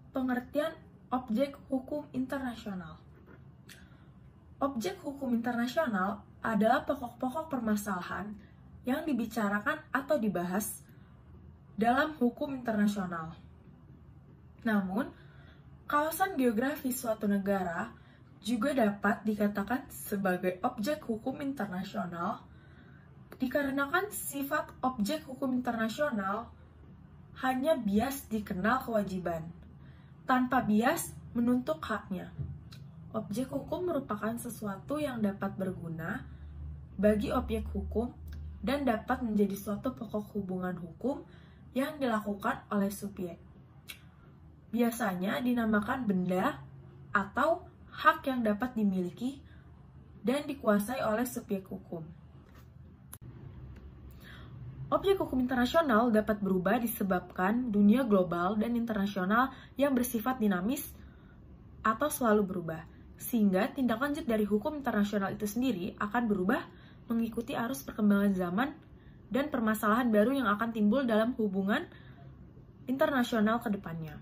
Pengertian objek hukum internasional. Objek hukum internasional adalah pokok-pokok permasalahan yang dibicarakan atau dibahas dalam hukum internasional. Namun, kawasan geografis suatu negara juga dapat dikatakan sebagai objek hukum internasional dikarenakan sifat objek hukum internasional hanya bias dikenal kewajiban, tanpa bias menuntut haknya. Objek hukum merupakan sesuatu yang dapat berguna bagi objek hukum dan dapat menjadi suatu pokok hubungan hukum yang dilakukan oleh subjek. Biasanya dinamakan benda atau hak yang dapat dimiliki dan dikuasai oleh subjek hukum. Objek hukum internasional dapat berubah disebabkan dunia global dan internasional yang bersifat dinamis atau selalu berubah, sehingga tindak lanjut dari hukum internasional itu sendiri akan berubah mengikuti arus perkembangan zaman dan permasalahan baru yang akan timbul dalam hubungan internasional ke depannya.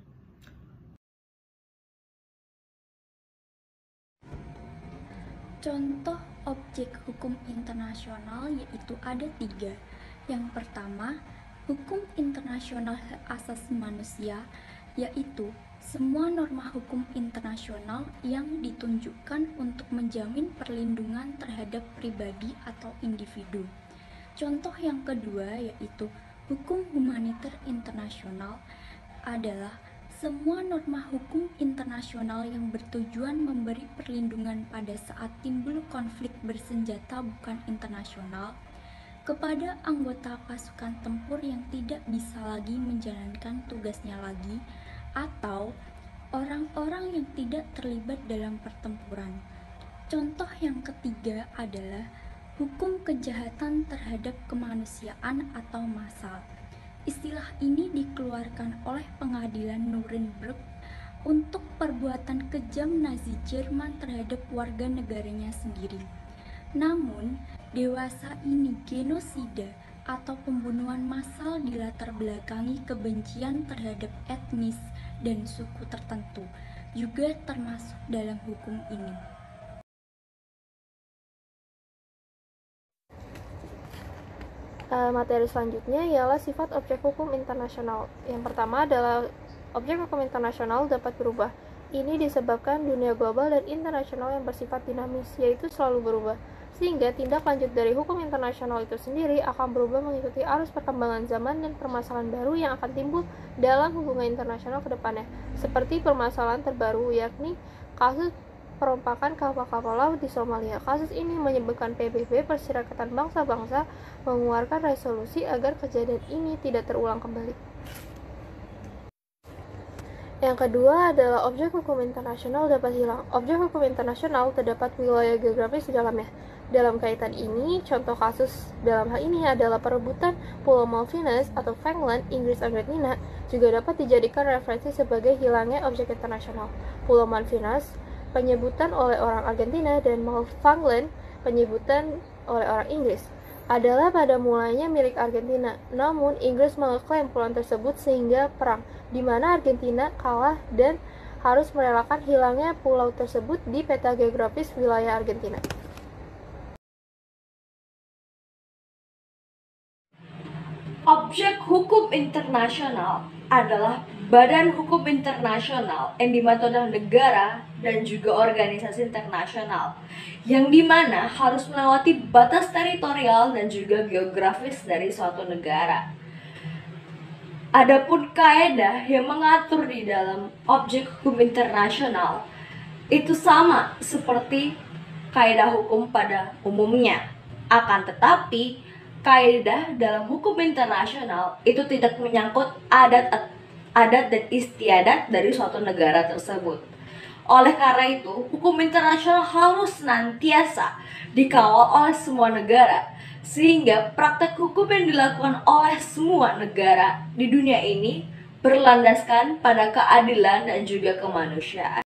Contoh objek hukum internasional yaitu ada 3. Yang pertama, hukum internasional hak asasi manusia, yaitu semua norma hukum internasional yang ditunjukkan untuk menjamin perlindungan terhadap pribadi atau individu. Contoh yang kedua yaitu hukum humaniter internasional adalah semua norma hukum internasional yang bertujuan memberi perlindungan pada saat timbul konflik bersenjata bukan internasional kepada anggota pasukan tempur yang tidak bisa lagi menjalankan tugasnya lagi atau orang-orang yang tidak terlibat dalam pertempuran. Contoh yang ketiga adalah hukum kejahatan terhadap kemanusiaan atau massal. Istilah ini dikeluarkan oleh pengadilan Nuremberg untuk perbuatan kejam Nazi Jerman terhadap warga negaranya sendiri. Namun, dewasa ini genosida atau pembunuhan massal dilatar belakangi kebencian terhadap etnis dan suku tertentu, juga termasuk dalam hukum ini. Materi selanjutnya ialah sifat objek hukum internasional. Yang pertama adalah objek hukum internasional dapat berubah. Ini disebabkan dunia global dan internasional yang bersifat dinamis, yaitu selalu berubah. Sehingga tindak lanjut dari hukum internasional itu sendiri akan berubah mengikuti arus perkembangan zaman dan permasalahan baru yang akan timbul dalam hubungan internasional ke depannya. Seperti permasalahan terbaru, yakni kasus perompakan kapal-kapal laut di Somalia. Kasus ini menyebabkan PBB, Perserikatan Bangsa-Bangsa, mengeluarkan resolusi agar kejadian ini tidak terulang kembali. Yang kedua adalah objek hukum internasional dapat hilang. Objek hukum internasional terdapat wilayah geografis di dalamnya. Dalam kaitan ini, contoh kasus dalam hal ini adalah perebutan Pulau Malvinas atau Falkland, Inggris Argentina, juga dapat dijadikan referensi sebagai hilangnya objek internasional. Pulau Malvinas penyebutan oleh orang Argentina dan Falkland penyebutan oleh orang Inggris adalah pada mulanya milik Argentina. Namun Inggris mengeklaim pulau tersebut sehingga perang, di mana Argentina kalah dan harus merelakan hilangnya pulau tersebut di peta geografis wilayah Argentina. Objek hukum internasional adalah badan hukum internasional yang dibentuk oleh negara dan juga organisasi internasional yang dimana harus melewati batas teritorial dan juga geografis dari suatu negara. Adapun kaedah yang mengatur di dalam objek hukum internasional itu sama seperti kaedah hukum pada umumnya. Akan tetapi kaedah dalam hukum internasional itu tidak menyangkut adat dan istiadat dari suatu negara tersebut. Oleh karena itu, hukum internasional harus senantiasa dikawal oleh semua negara, sehingga praktek hukum yang dilakukan oleh semua negara di dunia ini berlandaskan pada keadilan dan juga kemanusiaan.